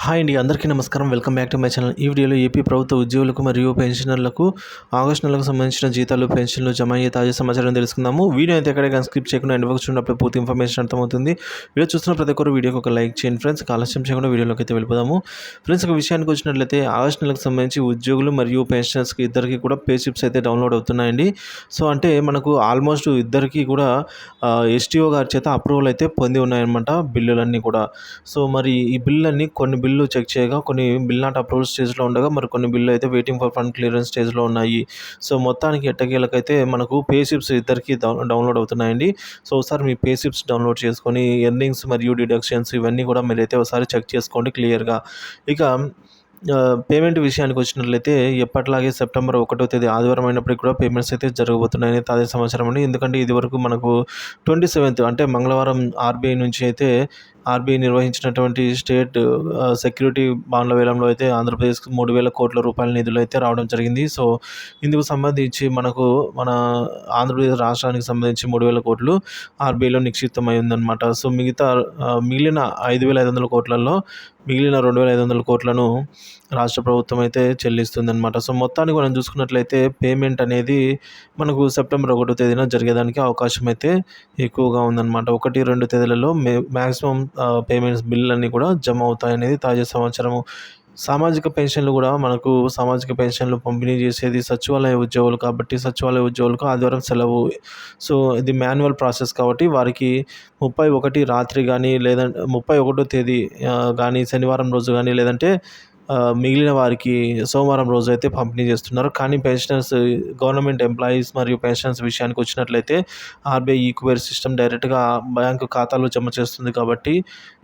Hi అండి, అందరికీ నమస్కారం. Welcome back to my channel. ఈ వీడియోలో ఏపీ ప్రభుత్వ ఉద్యోగులకు మరియు పెన్షనర్లకు ఆగస్టు నెలకు సంబంధించిన జీతాలు, పెన్షన్లు జమ అయ్యే తాజా సమాచారం తెలుసుకుందాము. వీడియో అయితే ఎక్కడికైనా స్కిప్ చేయకుండా ఎండ్ వరకు చూసినప్పుడు పూర్తి ఇన్ఫర్మేషన్ అర్థమవుతుంది. వీడియో చూస్తున్న ప్రతి ఒక్కరు వీడియోకి ఒక లైక్ చేయండి ఫ్రెండ్స్. ఆలస్యం చేయకుండా వీడియోలోకి అయితే వెళ్ళిపోదాము. ఫ్రెండ్స్, ఒక విషయానికి వచ్చినట్లయితే ఆగస్టు నెలకు సంబంధించి ఉద్యోగులు మరియు పెన్షనర్స్కి ఇద్దరికి కూడా పే స్లిప్స్ అయితే డౌన్లోడ్ అవుతున్నాయండి. సో అంటే మనకు ఆల్మోస్ట్ ఇద్దరికి కూడా ఎస్టీఓ గారి చేత అప్రూవల్ అయితే పొంది ఉన్నాయన్నమాట బిల్లులన్నీ కూడా. సో మరి ఈ బిల్లులన్నీ కొన్ని బిల్లు చెక్ చేయగా కొన్ని బిల్ నాట్ అప్రూవల్ స్టేజ్లో ఉండగా మరి కొన్ని బిల్లు అయితే వెయిటింగ్ ఫర్ ఫండ్ క్లియరెన్స్ స్టేజ్లో ఉన్నాయి. సో మొత్తానికి ఎట్టకేలకైతే మనకు పే స్లిప్స్ ఇద్దరికి డౌన్లోడ్ అవుతున్నాయండి. సో ఒకసారి మీ పే స్లిప్స్ డౌన్లోడ్ చేసుకొని ఎర్నింగ్స్ మరియు డిడక్షన్స్ ఇవన్నీ కూడా మీరైతే ఒకసారి చెక్ చేసుకోండి క్లియర్గా. ఇక పేమెంట్ విషయానికి వచ్చినట్లయితే ఎప్పటిలాగే సెప్టెంబర్ 1వ తేదీ ఆదివారం అయినప్పటికీ కూడా పేమెంట్స్ అయితే జరగబోతున్నాయని తాజా సమాచారం అండి. ఎందుకంటే ఇది వరకు మనకు 27th అంటే మంగళవారం ఆర్బీఐ నుంచి అయితే ఆర్బీఐ నిర్వహించినటువంటి స్టేట్ సెక్యూరిటీ బాండ్ల వేలంలో అయితే ఆంధ్రప్రదేశ్కి 3,000 కోట్ల రూపాయల నిధులు అయితే రావడం జరిగింది. సో ఇందుకు సంబంధించి మన ఆంధ్రప్రదేశ్ రాష్ట్రానికి సంబంధించి 3,000 కోట్లు ఆర్బీఐలో నిక్షిప్తమై ఉందన్నమాట. సో మిగిలిన 5,500 కోట్లలో మిగిలిన 2,500 కోట్లను రాష్ట్ర ప్రభుత్వం అయితే చెల్లిస్తుందన్నమాట. సో మొత్తానికి మనం చూసుకున్నట్లయితే పేమెంట్ అనేది మనకు సెప్టెంబర్ 1వ తేదీన జరిగేదానికి అవకాశం అయితే ఎక్కువగా ఉందన్నమాట. 1-2 తేదీలలో మ్యాక్సిమం పేమెంట్స్ బిల్లులన్నీ కూడా జమ అవుతాయనేది తాజా సమాచారము. సామాజిక పెన్షన్లు కూడా మనకు సామాజిక పెన్షన్లు పంపిణీ చేసేది సచివాలయ ఉద్యోగులు కాబట్టి సచివాలయ ఉద్యోగులకు ఆదివారం సెలవు. సో ఇది మాన్యువల్ ప్రాసెస్ కాబట్టి వారికి 31 రాత్రి కానీ లేదంటే 31వ తేదీ కానీ శనివారం రోజు కానీ లేదంటే మిగిలిన వారికి సోమవారం రోజు అయితే పంపిణీ చేస్తున్నారు. కానీ పెన్షనర్స్ గవర్నమెంట్ ఎంప్లాయీస్ మరియు పెన్షన్స్ విషయానికి వచ్చినట్లయితే ఆర్బీఐ ఈక్వేర్ సిస్టమ్ డైరెక్ట్గా బ్యాంకు ఖాతాలో జమ చేస్తుంది కాబట్టి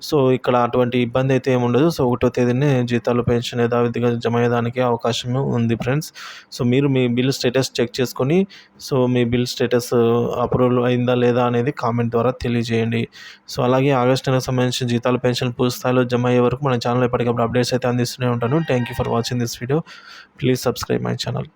సో ఇక్కడ అటువంటి ఇబ్బంది అయితే ఏమి ఉండదు. సో 1వ తేదీనే జీతాలు పెన్షన్ యథావిధిగా జమ అయ్యేదానికి అవకాశం ఉంది ఫ్రెండ్స్. సో మీరు మీ బిల్ స్టేటస్ చెక్ చేసుకొని సో మీ బిల్ స్టేటస్ అప్రూవల్ అయిందా లేదా అనేది కామెంట్ ద్వారా తెలియజేయండి. సో అలాగే ఆగస్టు నెలకు సంబంధించిన జీతాలు పెన్షన్ పూర్తి స్థాయిలో జమ అయ్యే వరకు మన ఛానల్ ఎప్పటికప్పుడు అప్డేట్స్ అయితే అందిస్తూనే ఉంటాను. Thank you for watching this video. Please subscribe my channel.